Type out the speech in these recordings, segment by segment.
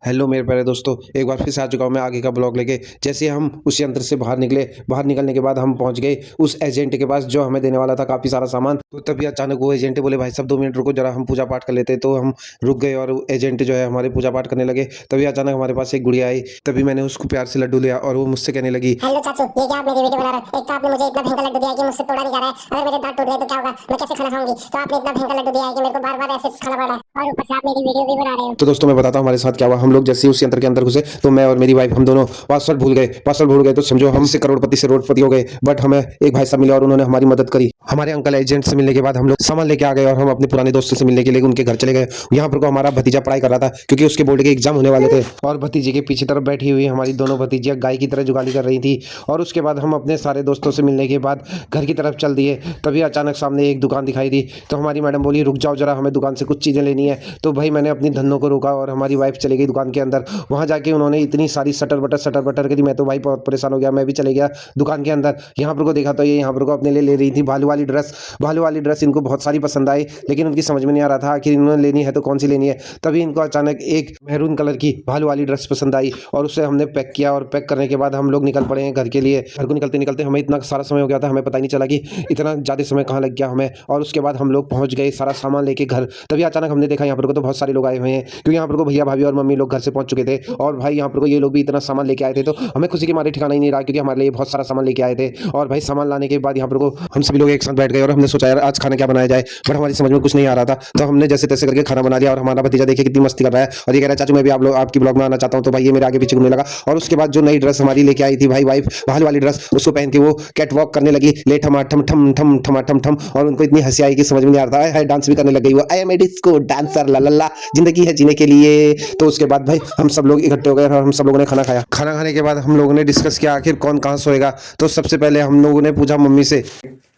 Hello मेरे प्यारे दोस्तों, एक बार फिर से आ चुका हूँ मैं आगे का ब्लॉग लेके। जैसे हम उस यंत्र से बाहर निकले, बाहर निकलने के बाद हम पहुंच गए उस एजेंट के पास जो हमें देने वाला था काफ़ी सारा सामान। तो तभी अचानक वो एजेंट बोले, भाई साहब 2 मिनट रुको जरा, हम पूजा पाठ कर लेते। तो हम रुक गए और एजेंट जो है हमारे पूजा पाठ करने लगे। तभी अचानक हमारे पास एक गुड़िया आई। तभी मैंने उसको प्यार से लड्डू लिया और वो मुझसे कहने लगी, हेलो चाचू, ये क्या आप मेरी वीडियो बना रहे हो? एक तो आपने मुझे इतना भयंकर लड्डू दिया है कि मुझसे तोड़ा नहीं जा रहा है। अगर मेरे दांत टूट गए तो क्या होगा? मैं कैसे खाना खाऊंगी? तो आपने इतना भयंकर लड्डू दिया है कि मेरे को बार बार ऐसे खाना पड़ रहा है, और ऊपर से आप मेरी वीडियो भी बना रहे हो। तो दोस्तों मैं बताता हूँ हमारे साथ क्या हुआ। हम लोग जैसे ही उस यंत्र के अंदर घुसे तो मैं और मेरी वाइफ हम दोनों पासवर्ड भूल गए। पासवर्ड भूल गए तो समझो हमसे करोड़पति से रोडपति हो गए। बट हमें एक भाई साहब मिले और उन्होंने हमारी मदद करी। हमारे अंकल एजेंट से मिलने के बाद हम लोग सामान लेके आ गए और हम अपने पुराने दोस्तों से मिलने के लिए उनके घर चले गए। यहाँ पर को हमारा भतीजा पढ़ाई कर रहा था क्योंकि उसके बोर्ड के एग्जाम होने वाले थे। और भतीजे के पीछे तरफ बैठी हुई हमारी दोनों भतीजियाँ गाय की तरह जुगाली कर रही थी। और उसके बाद हम अपने सारे दोस्तों से मिलने के बाद घर की तरफ चल दिए। तभी अचानक सामने एक दुकान दिखाई दी। तो हमारी मैडम बोली, रुक जाओ जरा, हमें दुकान से कुछ चीज़ें लेनी है। तो भाई मैंने अपनी धनों को रोका और हमारी वाइफ चली गई दुकान के अंदर। वहाँ जाके उन्होंने इतनी सारी सटर बटर करी, मैं तो भाई बहुत परेशान हो गया। मैं भी चले गया दुकान के अंदर। यहाँ पर को देखा तो ये यहाँ पर को अपने लिए ले रही थी भालू वाली ड्रेस। भालू वाली ड्रेस इनको बहुत सारी पसंद आई, लेकिन उनकी समझ में नहीं आ रहा था कि इन्होंने लेनी है तो कौन सी लेनी है। तभी इनको अचानक एक मेहरून कलर की भालू वाली ड्रेस पसंद आई और उसे हमने पैक किया। और पैक करने के बाद हम लोग निकल पड़े हैं घर के लिए। घर को निकलते निकलते हमें इतना सारा समय हो गया था, हमें पता ही नहीं चला कि इतना ज़्यादा समय कहाँ लग गया हमें। और उसके बाद हम लोग पहुँच गए सारा सामान लेके घर। तभी अचानक हमने देखा यहाँ पर को तो बहुत सारे लोग आए हुए हैं, क्योंकि यहाँ पर को भैया भाभी और मम्मी लोग घर से पहुँच चुके थे। और भाई यहाँ पर को ये लोग भी इतना सामान लेके आए थे, तो हमें खुशी के मारे ठिकाना ही नहीं रहा, क्योंकि हमारे लिए बहुत सारा सामान लेके आए थे। और भाई सामान लाने के बाद यहाँ पर को हम सभी लोग एक साथ बैठ गए और हमने सोचा यार आज खाना क्या बनाया जाए। बट हमारी समझ में कुछ नहीं आ रहा था, तो हमने जैसे तैसे करके खाना बना लिया। और हमारा भतीजा देखिए कितनी मस्ती कर रहा है और ये कह रहा है, चाचू मैं भी आप लोग आपकी ब्लॉग में आना चाहता हूँ। तो भाई ये मेरे आगे पीछे घूमने लगा। और उसके बाद जो नई ड्रेस हमारी लेके आई थी भाई वाइफ, भाल वाली ड्रेस, उसको पहन के वो कैट वॉक करने लगी, ले ठमा ठम ठम ठम ठमा ठम ठम। और उनको इतनी हंसी आई कि समझ में नहीं आ रहा था। डांस भी करने लग गई वो, I am a disco dancer, la la la, जिंदगी है जीने के लिए। तो उसके बाद भाई हम सब लोग इकट्ठे हो गए और हम सब लोगों ने खाना खाया। खाना खाने के बाद हम लोगों ने डिस्कस किया आखिर कौन कहाँ सोएगा। तो सबसे पहले हम लोगों ने पूछा मम्मी से।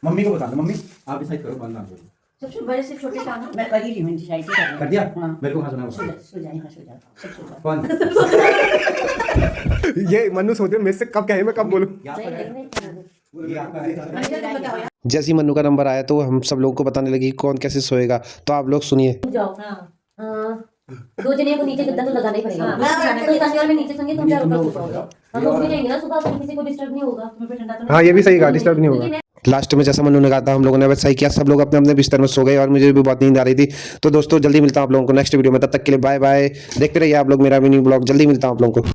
मम्मी को बता दो, मम्मी आप डिसाइड करो कौन नाम बोलो। सबसे बड़े से छोटे का मैं कर ही रही हूँ, डिसाइड कर दिया? हाँ। मेरे को कहाँ सुना सो जा, सो जा, यहाँ सो जा, सब सो जा। कौन? ये मनु सोचते मेरे से कब कहे मैं कब बोलूं। ये आपका है। जैसे ही मन्नू का नंबर आया तो हम सब लोगों को बताने लगी कौन कैसे सोएगा। तो आप लोग सुनिए। जाओ। दो जने को नीचे गद्दा तो लगाना ही पड़ेगा। तो दुकान वाले नीचे संगे तुम चारों ऊपर सो जाओ। हम लोग भी रहेंगे ना सुबह, तो किसी को डिस्टर्ब नहीं होगा। तुम्हें ठंडा तो नहीं। हाँ ये भी सही कहा, डिस्टर्ब नहीं होगा। लास्ट में जैसा मन्नू ने कहा था हम लोगों ने वैसा ही किया। सब लोग अपने अपने बिस्तर में सो गए और मुझे भी बहुत नींद आ रही थी। तो दोस्तों जल्दी मिलता हूँ आप लोगों को नेक्स्ट वीडियो में, तब तक के लिए बाय बाय। देखते रहिए आप लोग मेरा मिनी ब्लॉग। जल्दी मिलता हूँ आप लोगों को।